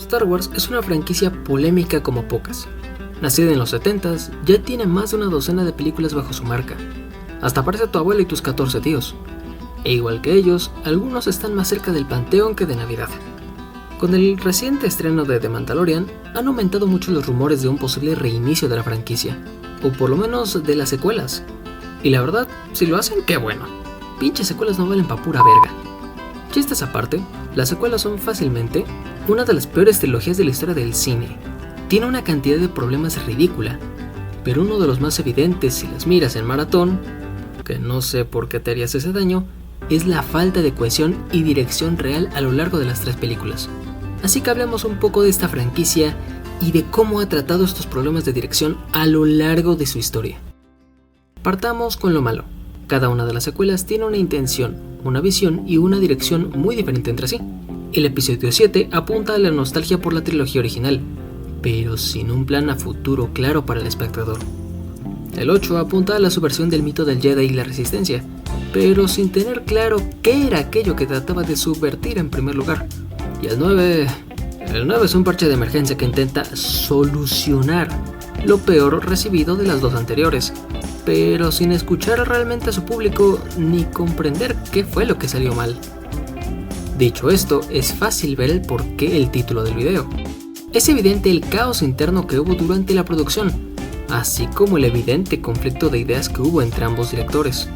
Star Wars es una franquicia polémica como pocas. Nacida en los 70s, ya tiene más de una docena de películas bajo su marca. Hasta parece tu abuela y tus 14 tíos. E igual que ellos, algunos están más cerca del panteón que de Navidad. Con el reciente estreno de The Mandalorian, han aumentado mucho los rumores de un posible reinicio de la franquicia, o por lo menos de las secuelas. Y la verdad, si lo hacen, qué bueno. Pinches secuelas no valen pa' pura verga. Chistes aparte, las secuelas son fácilmente una de las peores trilogías de la historia del cine. Tiene una cantidad de problemas ridícula, pero uno de los más evidentes si las miras en maratón, que no sé por qué te harías ese daño, es la falta de cohesión y dirección real a lo largo de las 3 películas. Así que hablemos un poco de esta franquicia y de cómo ha tratado estos problemas de dirección a lo largo de su historia. Partamos con lo malo. Cada una de las secuelas tiene una intención, una visión y una dirección muy diferente entre sí. El episodio 7 apunta a la nostalgia por la trilogía original, pero sin un plan a futuro claro para el espectador. El 8 apunta a la subversión del mito del Jedi y la Resistencia, pero sin tener claro qué era aquello que trataba de subvertir en primer lugar. Y el 9 es un parche de emergencia que intenta solucionar lo peor recibido de las 2 anteriores, pero sin escuchar realmente a su público ni comprender qué fue lo que salió mal. Dicho esto, es fácil ver el porqué el título del video. Es evidente el caos interno que hubo durante la producción, así como el evidente conflicto de ideas que hubo entre ambos directores.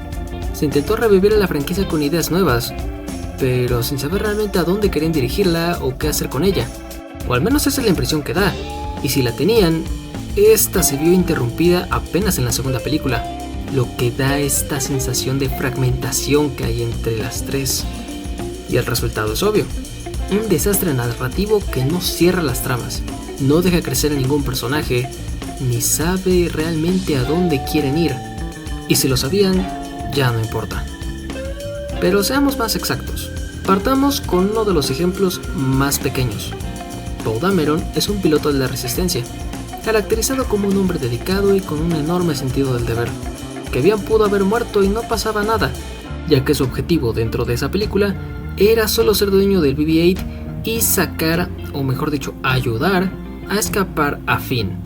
Se intentó revivir a la franquicia con ideas nuevas, pero sin saber realmente a dónde querían dirigirla o qué hacer con ella. O al menos esa es la impresión que da, y si la tenían, esta se vio interrumpida apenas en la segunda película, lo que da esta sensación de fragmentación que hay entre las 3. Y el resultado es obvio. Un desastre narrativo que no cierra las tramas, no deja crecer a ningún personaje, ni sabe realmente a dónde quieren ir. Y si lo sabían, ya no importa. Pero seamos más exactos. Partamos con uno de los ejemplos más pequeños. Poe Dameron es un piloto de la Resistencia, caracterizado como un hombre dedicado y con un enorme sentido del deber, que bien pudo haber muerto y no pasaba nada, ya que su objetivo dentro de esa película era solo ser dueño del BB-8 y sacar, o mejor dicho, ayudar a escapar a Finn.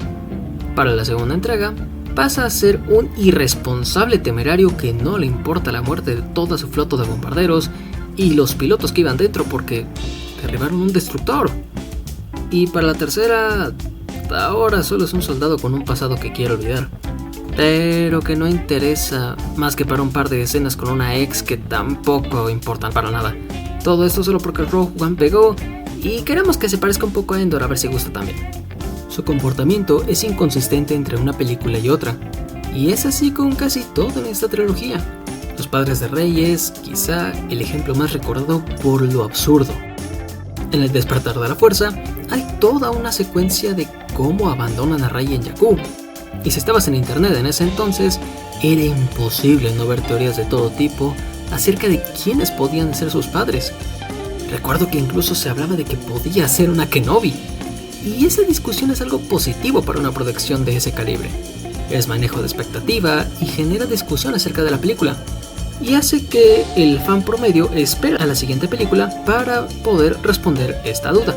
Para la segunda entrega, pasa a ser un irresponsable temerario que no le importa la muerte de toda su flota de bombarderos y los pilotos que iban dentro porque derribaron un destructor. Y para la tercera, ahora solo es un soldado con un pasado que quiere olvidar, pero que no interesa más que para un par de escenas con una ex que tampoco importan para nada. Todo esto solo porque Rogue One pegó y queremos que se parezca un poco a Endor, a ver si gusta también. Su comportamiento es inconsistente entre una película y otra, y es así con casi todo en esta trilogía. Los padres de Rey es, quizá, el ejemplo más recordado por lo absurdo. En El Despertar de la Fuerza hay toda una secuencia de cómo abandonan a Rey en Jakku, y si estabas en internet en ese entonces, era imposible no ver teorías de todo tipo acerca de quiénes podían ser sus padres. Recuerdo que incluso se hablaba de que podía ser una Kenobi, y esa discusión es algo positivo para una producción de ese calibre. Es manejo de expectativa y genera discusión acerca de la película, y hace que el fan promedio espere a la siguiente película para poder responder esta duda.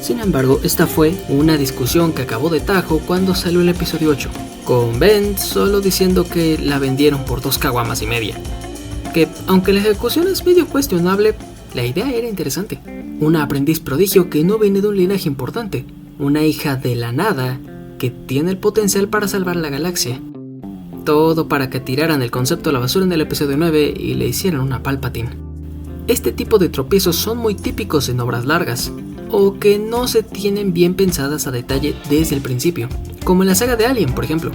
Sin embargo, esta fue una discusión que acabó de tajo cuando salió el episodio 8, con Ben solo diciendo que la vendieron por 2 caguamas y media. Que, aunque la ejecución es medio cuestionable, la idea era interesante. Una aprendiz prodigio que no viene de un linaje importante, una hija de la nada que tiene el potencial para salvar la galaxia. Todo para que tiraran el concepto a la basura en el episodio 9 y le hicieran una Palpatine. Este tipo de tropiezos son muy típicos en obras largas, o que no se tienen bien pensadas a detalle desde el principio, como en la saga de Alien, por ejemplo.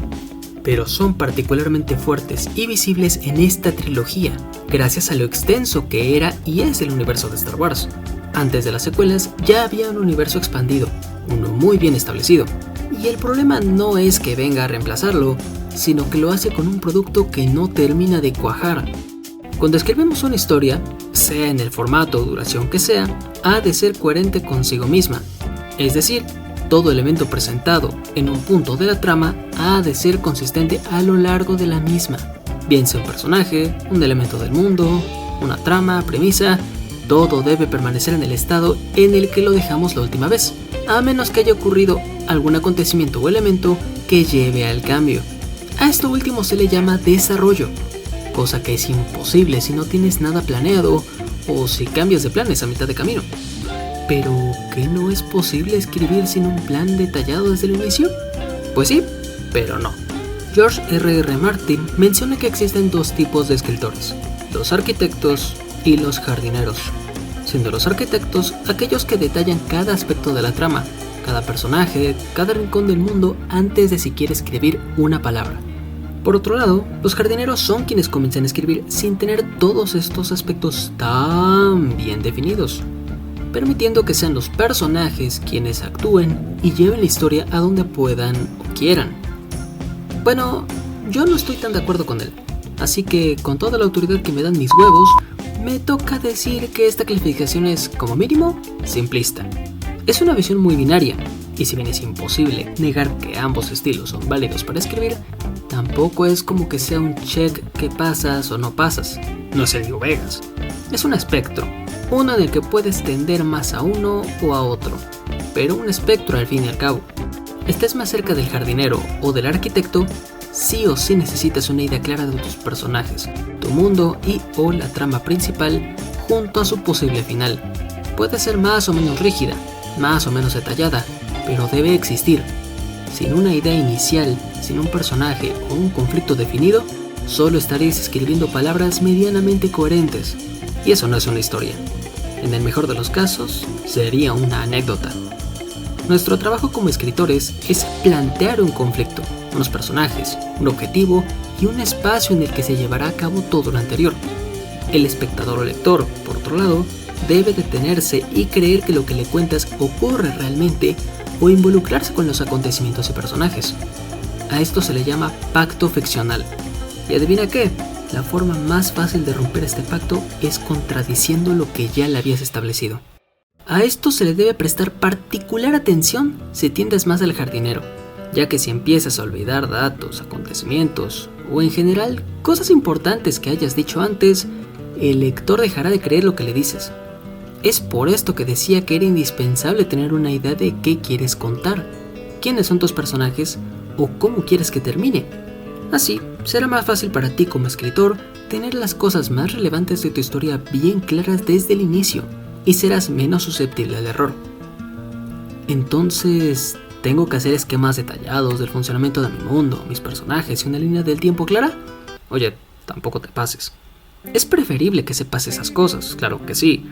Pero son particularmente fuertes y visibles en esta trilogía, gracias a lo extenso que era y es el universo de Star Wars. Antes de las secuelas ya había un universo expandido, uno muy bien establecido, y el problema no es que venga a reemplazarlo, sino que lo hace con un producto que no termina de cuajar. Cuando escribimos una historia, sea en el formato o duración que sea, ha de ser coherente consigo misma, es decir, todo elemento presentado en un punto de la trama ha de ser consistente a lo largo de la misma, bien sea un personaje, un elemento del mundo, una trama, premisa, todo debe permanecer en el estado en el que lo dejamos la última vez, a menos que haya ocurrido algún acontecimiento o elemento que lleve al cambio. A esto último se le llama desarrollo, cosa que es imposible si no tienes nada planeado o si cambias de planes a mitad de camino. ¿Pero qué no es posible escribir sin un plan detallado desde el inicio? Pues sí, pero no. George R.R. Martin menciona que existen dos tipos de escritores, los arquitectos y los jardineros, siendo los arquitectos aquellos que detallan cada aspecto de la trama, cada personaje, cada rincón del mundo antes de siquiera escribir una palabra. Por otro lado, los jardineros son quienes comienzan a escribir sin tener todos estos aspectos tan bien definidos, permitiendo que sean los personajes quienes actúen y lleven la historia a donde puedan o quieran. Bueno, yo no estoy tan de acuerdo con él, así que con toda la autoridad que me dan mis huevos, me toca decir que esta calificación es, como mínimo, simplista. Es una visión muy binaria, y si bien es imposible negar que ambos estilos son válidos para escribir, tampoco es como que sea un check que pasas o no pasas. No es el New Vegas. Es un espectro, uno en el que puedes tender más a uno o a otro, pero un espectro al fin y al cabo. Estés más cerca del jardinero o del arquitecto, sí o sí necesitas una idea clara de tus personajes, tu mundo y o la trama principal junto a su posible final. Puede ser más o menos rígida, más o menos detallada, pero debe existir. Sin una idea inicial, sin un personaje o un conflicto definido, solo estaréis escribiendo palabras medianamente coherentes, y eso no es una historia. En el mejor de los casos, sería una anécdota. Nuestro trabajo como escritores es plantear un conflicto, unos personajes, un objetivo y un espacio en el que se llevará a cabo todo lo anterior. El espectador o lector, por otro lado, debe detenerse y creer que lo que le cuentas ocurre realmente o involucrarse con los acontecimientos y personajes. A esto se le llama pacto ficcional. ¿Y adivina qué? La forma más fácil de romper este pacto es contradiciendo lo que ya le habías establecido. A esto se le debe prestar particular atención si tiendes más al jardinero, ya que si empiezas a olvidar datos, acontecimientos o en general cosas importantes que hayas dicho antes, el lector dejará de creer lo que le dices. Es por esto que decía que era indispensable tener una idea de qué quieres contar, quiénes son tus personajes o cómo quieres que termine. Así, será más fácil para ti como escritor tener las cosas más relevantes de tu historia bien claras desde el inicio y serás menos susceptible al error. Entonces, ¿tengo que hacer esquemas detallados del funcionamiento de mi mundo, mis personajes y una línea del tiempo clara? Oye, tampoco te pases. Es preferible que sepas esas cosas, claro que sí,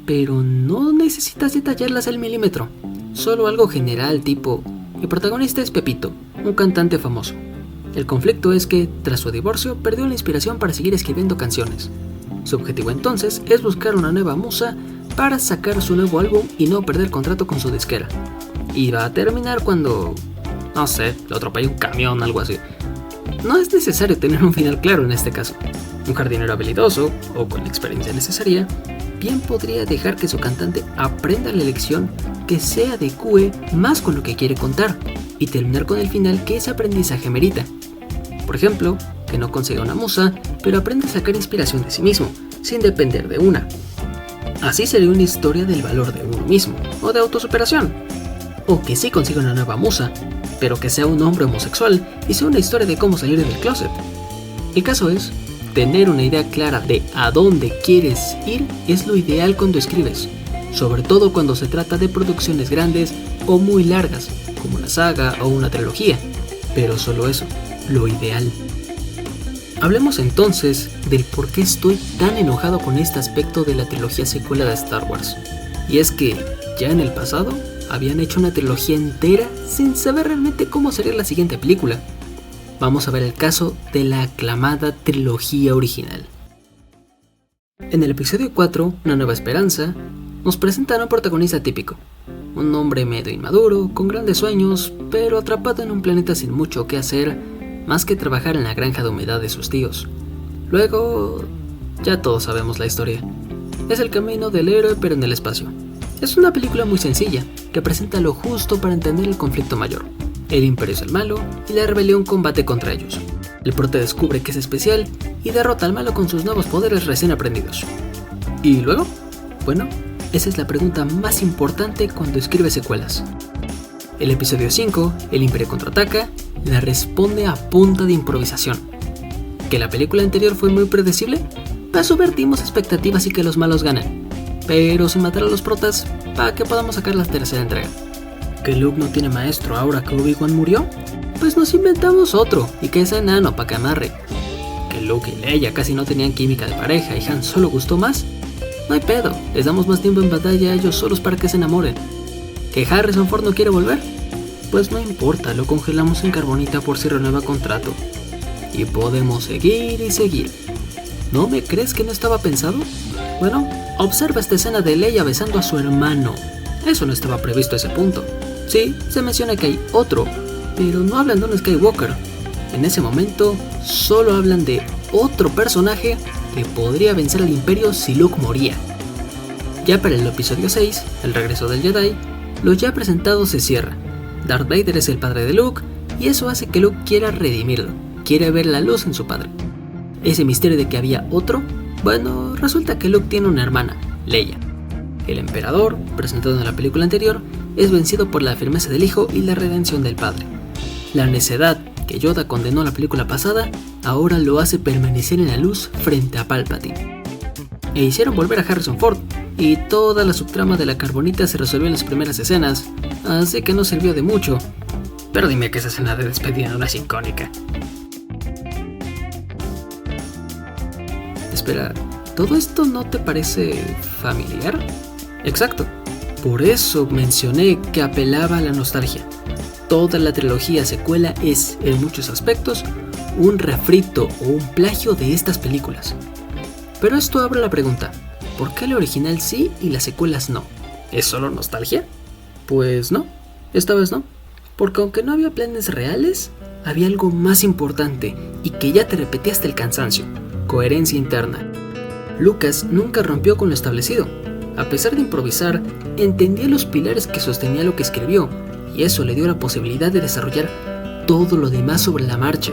pero no necesitas detallarlas al milímetro. Solo algo general tipo, el protagonista es Pepito, un cantante famoso. El conflicto es que, tras su divorcio, perdió la inspiración para seguir escribiendo canciones. Su objetivo entonces es buscar una nueva musa para sacar su nuevo álbum y no perder contrato con su disquera. Y va a terminar cuando, no sé, lo atropella un camión, algo así. No es necesario tener un final claro en este caso. Un jardinero habilidoso, o con la experiencia necesaria, bien podría dejar que su cantante aprenda la lección que se adecue más con lo que quiere contar y terminar con el final que ese aprendizaje merita. Por ejemplo, que no consiga una musa, pero aprende a sacar inspiración de sí mismo, sin depender de una. Así sería una historia del valor de uno mismo, o de autosuperación. O que sí consiga una nueva musa, pero que sea un hombre homosexual y sea una historia de cómo salir del closet. El caso es, tener una idea clara de a dónde quieres ir es lo ideal cuando escribes, sobre todo cuando se trata de producciones grandes o muy largas, como una saga o una trilogía, pero solo eso, lo ideal. Hablemos entonces del por qué estoy tan enojado con este aspecto de la trilogía secuela de Star Wars. Y es que, ya en el pasado, habían hecho una trilogía entera sin saber realmente cómo sería la siguiente película. Vamos a ver el caso de la aclamada trilogía original. En el episodio 4, Una Nueva Esperanza, nos presentan a un protagonista típico. Un hombre medio inmaduro, con grandes sueños, pero atrapado en un planeta sin mucho que hacer, más que trabajar en la granja de humedad de sus tíos. Luego, ya todos sabemos la historia. Es el camino del héroe pero en el espacio. Es una película muy sencilla, que presenta lo justo para entender el conflicto mayor. El imperio es el malo y la rebelión combate contra ellos. El prota descubre que es especial y derrota al malo con sus nuevos poderes recién aprendidos. ¿Y luego? Bueno, esa es la pregunta más importante cuando escribes secuelas. El episodio 5, El Imperio Contraataca, la responde a punta de improvisación. ¿Que la película anterior fue muy predecible? Pues subvertimos expectativas y que los malos ganan. Pero sin matar a los protas, para que podamos sacar la tercera entrega. ¿Que Luke no tiene maestro ahora que Obi-Wan murió? Pues nos inventamos otro, y que es enano para que amarre. ¿Que Luke y Leia casi no tenían química de pareja y Han solo gustó más? No hay pedo, les damos más tiempo en batalla a ellos solos para que se enamoren. ¿Que Harrison Ford no quiere volver? Pues no importa, lo congelamos en carbonita por si renueva contrato. Y podemos seguir y seguir. ¿No me crees que no estaba pensado? Bueno, observa esta escena de Leia besando a su hermano. Eso no estaba previsto a ese punto. Sí, se menciona que hay otro, pero no hablan de un Skywalker. En ese momento, solo hablan de otro personaje que podría vencer al Imperio si Luke moría. Ya para el episodio 6, el regreso del Jedi, lo ya presentado se cierra. Darth Vader es el padre de Luke, y eso hace que Luke quiera redimirlo, quiere ver la luz en su padre. Ese misterio de que había otro, bueno, resulta que Luke tiene una hermana, Leia. El emperador, presentado en la película anterior, es vencido por la firmeza del hijo y la redención del padre. La necedad que Yoda condenó en la película pasada, ahora lo hace permanecer en la luz frente a Palpatine. E hicieron volver a Harrison Ford, y toda la subtrama de la carbonita se resolvió en las primeras escenas, así que no sirvió de mucho. Pero dime que esa escena de despedida no es icónica. Espera, ¿todo esto no te parece familiar? Exacto, por eso mencioné que apelaba a la nostalgia. Toda la trilogía secuela es, en muchos aspectos, un refrito o un plagio de estas películas. Pero esto abre la pregunta, ¿por qué la original sí y las secuelas no? ¿Es solo nostalgia? Pues no, esta vez no. Porque aunque no había planes reales, había algo más importante y que ya te repetí hasta el cansancio: coherencia interna. Lucas nunca rompió con lo establecido. A pesar de improvisar, entendía los pilares que sostenía lo que escribió, y eso le dio la posibilidad de desarrollar todo lo demás sobre la marcha.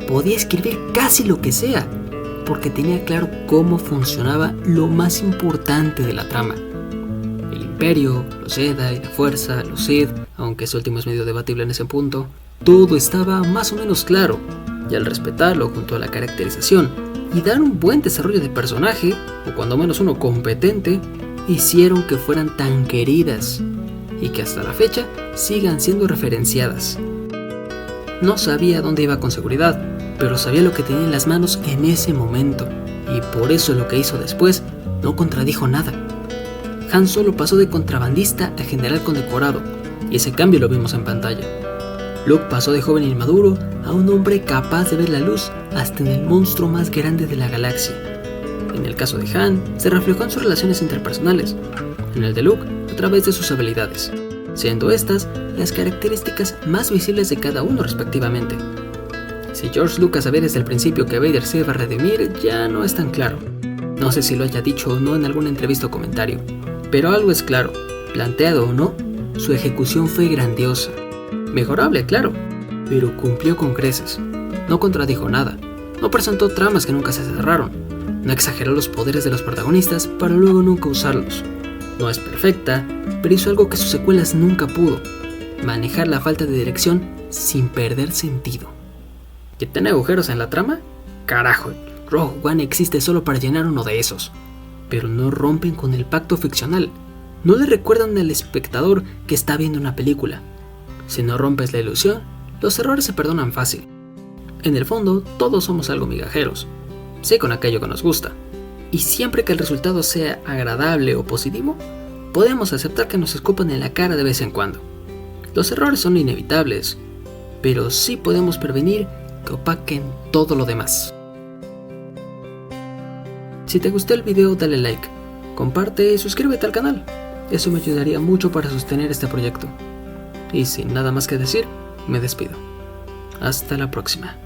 Podía escribir casi lo que sea, porque tenía claro cómo funcionaba lo más importante de la trama. El Imperio, los Jedi, la Fuerza, los Sith, aunque ese último es medio debatible en ese punto, todo estaba más o menos claro, y al respetarlo junto a la caracterización y dar un buen desarrollo de personaje, o cuando menos uno competente, hicieron que fueran tan queridas, y que hasta la fecha sigan siendo referenciadas. No sabía dónde iba con seguridad, pero sabía lo que tenía en las manos en ese momento, y por eso lo que hizo después no contradijo nada. Han Solo pasó de contrabandista a general condecorado, y ese cambio lo vimos en pantalla. Luke pasó de joven inmaduro a un hombre capaz de ver la luz hasta en el monstruo más grande de la galaxia. En el caso de Han, se reflejó en sus relaciones interpersonales, en el de Luke a través de sus habilidades, siendo estas las características más visibles de cada uno respectivamente. Si George Lucas sabía desde el principio que Vader se iba a redimir, ya no es tan claro. No sé si lo haya dicho o no en alguna entrevista o comentario, pero algo es claro, planteado o no, su ejecución fue grandiosa. Mejorable, claro, pero cumplió con creces. No contradijo nada, no presentó tramas que nunca se cerraron, no exageró los poderes de los protagonistas para luego nunca usarlos. No es perfecta, pero hizo algo que sus secuelas nunca pudo: manejar la falta de dirección sin perder sentido. ¿Que tiene agujeros en la trama? Carajo, Rogue One existe solo para llenar uno de esos. Pero no rompen con el pacto ficcional, no le recuerdan al espectador que está viendo una película. Si no rompes la ilusión, los errores se perdonan fácil. En el fondo, todos somos algo migajeros, sí, con aquello que nos gusta. Y siempre que el resultado sea agradable o positivo, podemos aceptar que nos escupan en la cara de vez en cuando. Los errores son inevitables, pero sí podemos prevenir que opaquen todo lo demás. Si te gustó el video, dale like, comparte y suscríbete al canal. Eso me ayudaría mucho para sostener este proyecto. Y sin nada más que decir, me despido. Hasta la próxima.